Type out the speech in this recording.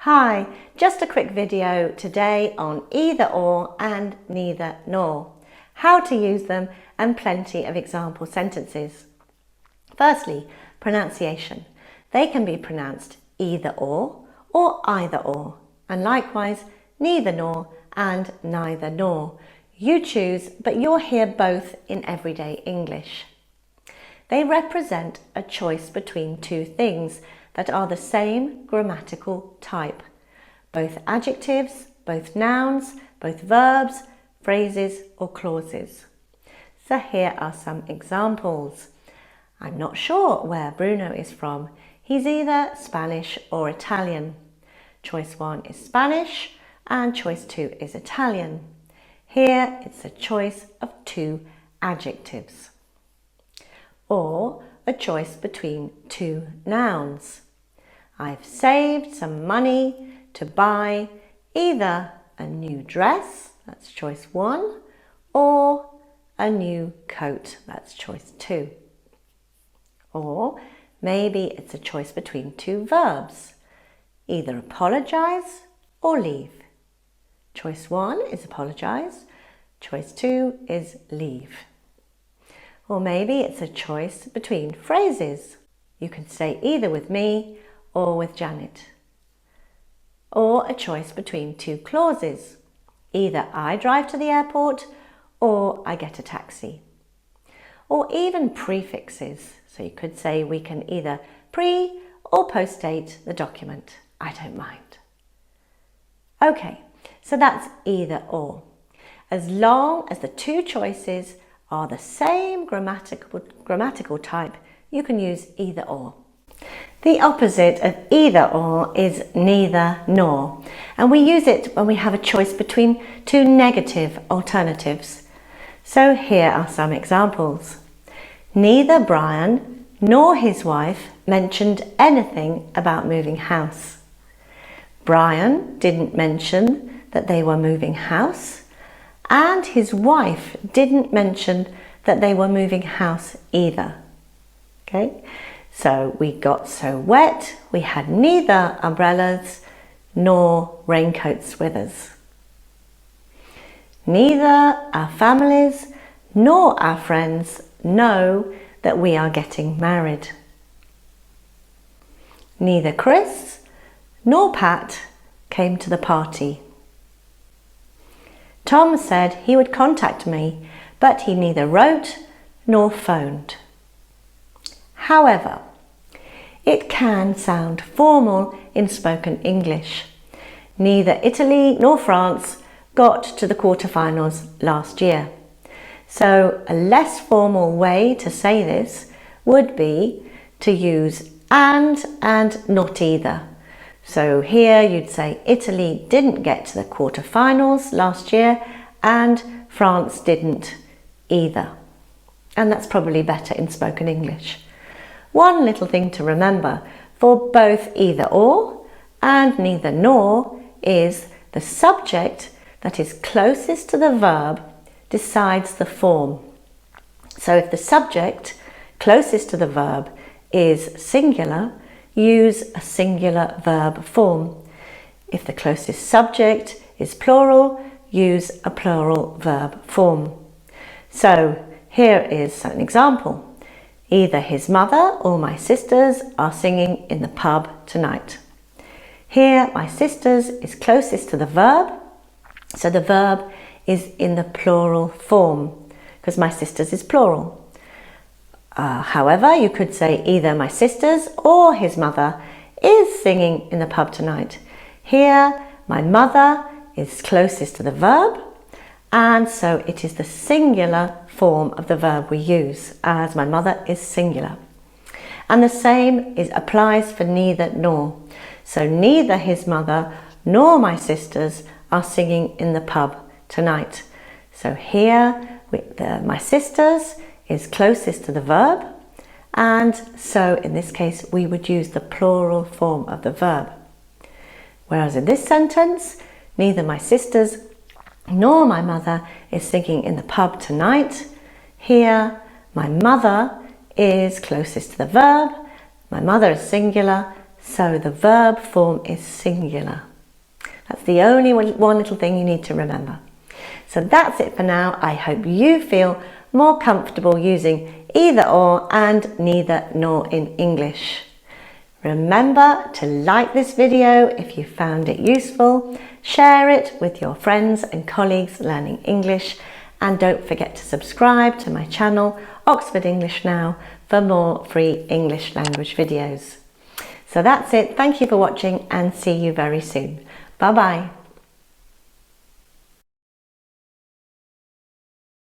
Hi, just a quick video today on either or and neither nor, how to use them and plenty of example sentences. Firstly, pronunciation. They can be pronounced either or either or, and likewise neither nor and neither nor. You choose, but you'll hear both in everyday English. They represent a choice between two things that are the same grammatical type, both adjectives, both nouns, both verbs, phrases or clauses. So here are some examples. I'm not sure where Bruno is from. He's either Spanish or Italian. Choice 1 is Spanish and choice 2 is Italian. Here it's a choice of two adjectives. Or a choice between two nouns. I've saved some money to buy either a new dress, that's choice 1, or a new coat, that's choice 2. Or maybe it's a choice between two verbs, either apologise or leave. Choice 1 is apologise, choice 2 is leave. Or maybe it's a choice between phrases. You can say either with me or with Janet. Or a choice between two clauses. Either I drive to the airport or I get a taxi. Or even prefixes. So you could say we can either pre or post date the document. I don't mind. Okay, so that's either or. As long as the two choices are the same grammatical type, you can use either or. The opposite of either or is neither nor, and we use it when we have a choice between two negative alternatives. So here are some examples. Neither Brian nor his wife mentioned anything about moving house. Brian didn't mention that they were moving house, and his wife didn't mention that they were moving house either. Okay, so we got so wet, we had neither umbrellas nor raincoats with us. Neither our families nor our friends know that we are getting married. Neither Chris nor Pat came to the party. Tom said he would contact me, but he neither wrote nor phoned. However, it can sound formal in spoken English. Neither Italy nor France got to the quarterfinals last year. So a less formal way to say this would be to use and not either. So here you'd say Italy didn't get to the quarterfinals last year and France didn't either. And that's probably better in spoken English. One little thing to remember for both either or and neither nor is the subject that is closest to the verb decides the form. So if the subject closest to the verb is singular, use a singular verb form. If the closest subject is plural, use a plural verb form. So here is an example. Either his mother or my sisters are singing in the pub tonight. Here my sisters is closest to the verb, so the verb is in the plural form because my sisters is plural. However, you could say either my sisters or his mother is singing in the pub tonight. Here, my mother is closest to the verb, and so it is the singular form of the verb we use, as my mother is singular. And the same applies for neither nor. So neither his mother nor my sisters are singing in the pub tonight. So here, my sisters is closest to the verb, and so in this case we would use the plural form of the verb. Whereas in this sentence, neither my sisters nor my mother is singing in the pub tonight. Here, my mother is closest to the verb, my mother is singular, So the verb form is singular. That's the only one little thing you need to remember. So that's it for now. I hope you feel more comfortable using either or and neither nor in English. Remember to like this video if you found it useful, share it with your friends and colleagues learning English, and don't forget to subscribe to my channel, Oxford English Now, for more free English language videos. So that's it. Thank you for watching and see you very soon. Bye bye.